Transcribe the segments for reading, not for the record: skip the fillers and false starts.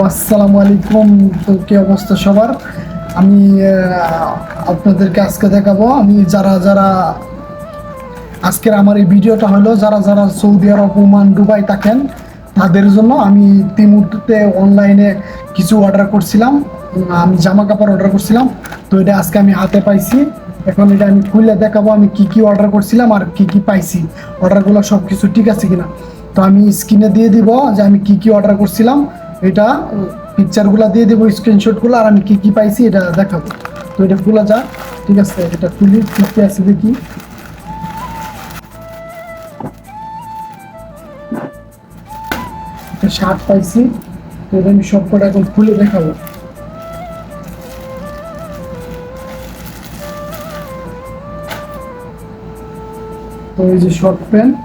আসসালামু আলাইকুম। তো কি অবস্থা সবার? আমি আপনাদেরকে আজকে দেখাবো আমি যারা যারা আজকের আমার এই ভিডিওটা হলো যারা যারা সৌদি আরব, ওমান, দুবাই থাকেন তাদের জন্য। আমি তিমুরতে অনলাইনে কিছু অর্ডার করছিলাম, আমি জামা কাপড় অর্ডার করছিলাম। তো এটা আজকে আমি হাতে পাইছি। এখন এটা আমি খুলে দেখাবো আমি কি কি অর্ডার করছিলাম আর কি কি পাইছি, অর্ডারগুলো সব কিছু ঠিক আছে কিনা। তো আমি স্ক্রিনে দিয়ে দিব যে আমি কি কি অর্ডার করছিলাম, এটা পিকচারগুলো দিয়ে দেবো, স্ক্রিনশটগুলো, আর আমি কি কি পাইছি এটা দেখাবো। তো এটা খোলা যাক, ঠিক আছে? এটা খুলি, কি আছে দেখি। একটা শার্ট পাইছি, তো এটা আমি সবকটা এখন খুলে দেখাবো। তো এই যে শর্ট প্যান্ট,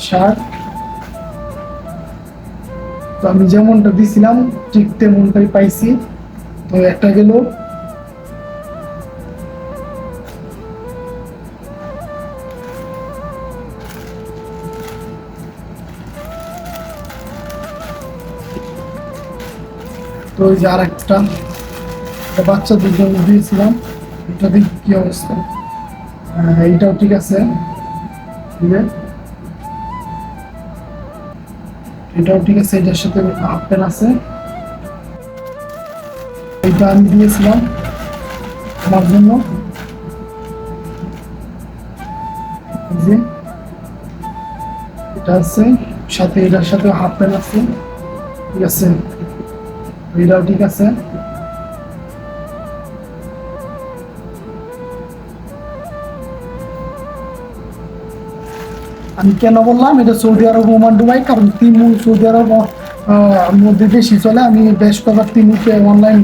শার্ট, তো আমি যেমনটা দিছিলাম ঠিক তেমনটাই পাইছি। তো একটা গেল, তো ওই যে আর একটা বাচ্চাদের জন্য দিয়েছিলাম, এটা দেখি কি অবস্থা। এইটাও ঠিক আছে, এটাও ঠিক আছে, এটার সাথে হাফ প্যান্ট আছে। এটা আমি দিয়েছিলাম আমার জন্য, যে এটা আছে সাথে, এটার সাথে হাফ প্যান্ট আছে, ঠিক আছে? এটাও ঠিক আছে। আমি কেন বললাম এটা সৌদি আরব, ওমান, দুবাই, কারণ তিমুর সৌদি আরব মধ্যে বেশি চলে। আমি বেশ কয়েকবার তিমুরকে অনলাইন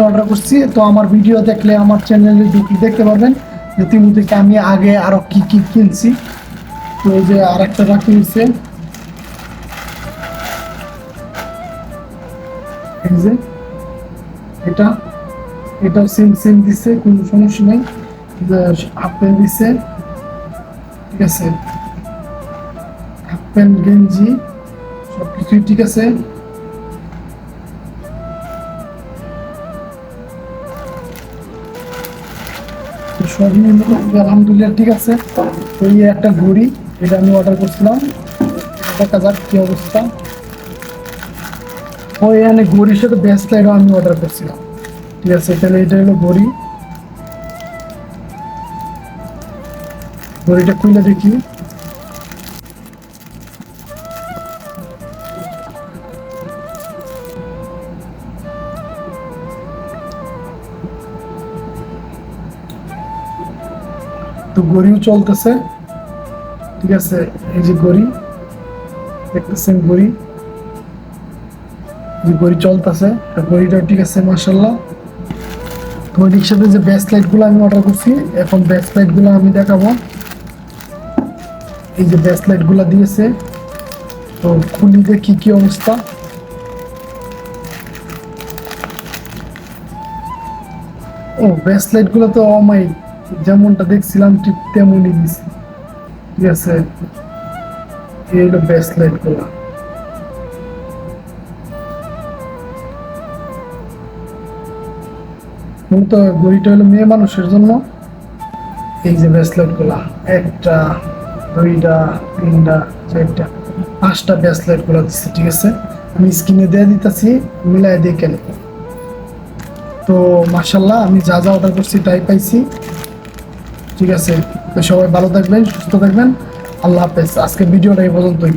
অর্ডার করছি। তো আমার ভিডিও দেখলে আমার চ্যানেলে দেখতে পারবেন যে তিমুর থেকে আমি আগে আরো কি কি কিনছি। তো এই যে আর একটা রাখি নিচ্ছে, এই যে এটা, এটাও সেম সেম দিচ্ছে, কোনো সমস্যা নেই। হাফ প্যান্ট দিচ্ছে, ঠিক আছে? হাফ প্যান্ট, গেঞ্জি সবকিছুই ঠিক আছে। সবই আলহামদুলিল্লাহ ঠিক আছে। তো এই একটা ঘড়ি, এটা আমি অর্ডার করছিলাম, দেখা যাক কি অবস্থা। ওই এখানে ঘড়ির সাথে ব্যাস লাইটও আমি অর্ডার করছিলাম, ঠিক আছে? তাহলে এটা হলো ঘড়ি, ঘড়িটা খুলে দেখি। তো ঘড়িও চলতেছে, ঠিক আছে? এই যে ঘড়ি দেখতেছেন, ঘড়ি, যে ঘড়ি চলতেছে, ঘড়িটাও ঠিক আছে মাশাআল্লাহ। ঘড়ির সাথে যে ব্যাস লাইট গুলো আমি অর্ডার করছি, এখন ব্যাস লাইট গুলো আমি দেখাবো। এই যে ব্যাস লাইট গুলা দিয়েছে, তো খুলি দেখি কি অবস্থা। ও ব্যাস লাইট গুলো তো অমাই যেমনটা দেখছিলাম ঠিক তেমনই দিছে, ঠিক আছে? এই হলো ব্যাস লাইট গুলা। মূলত ঘড়িটা হলো মেয়ে মানুষের জন্য। এই যে ব্যাস লাইট গুলা, একটা, দুইটা, তিনটা, চারটা, পাঁচটা ব্যাস লাইট গুলা দিচ্ছে, ঠিক আছে? আমি স্ক্রিনে দিয়ে দিতেছি, মিলাই দেখেন। তো মাশাআল্লাহ আমি যা যা অর্ডার করছি তাই পাইছি, ঠিক আছে? তো সবাই ভালো থাকবেন, সুস্থ থাকবেন, আল্লাহ হাফেজ। আজকের ভিডিওটা এই পর্যন্তই।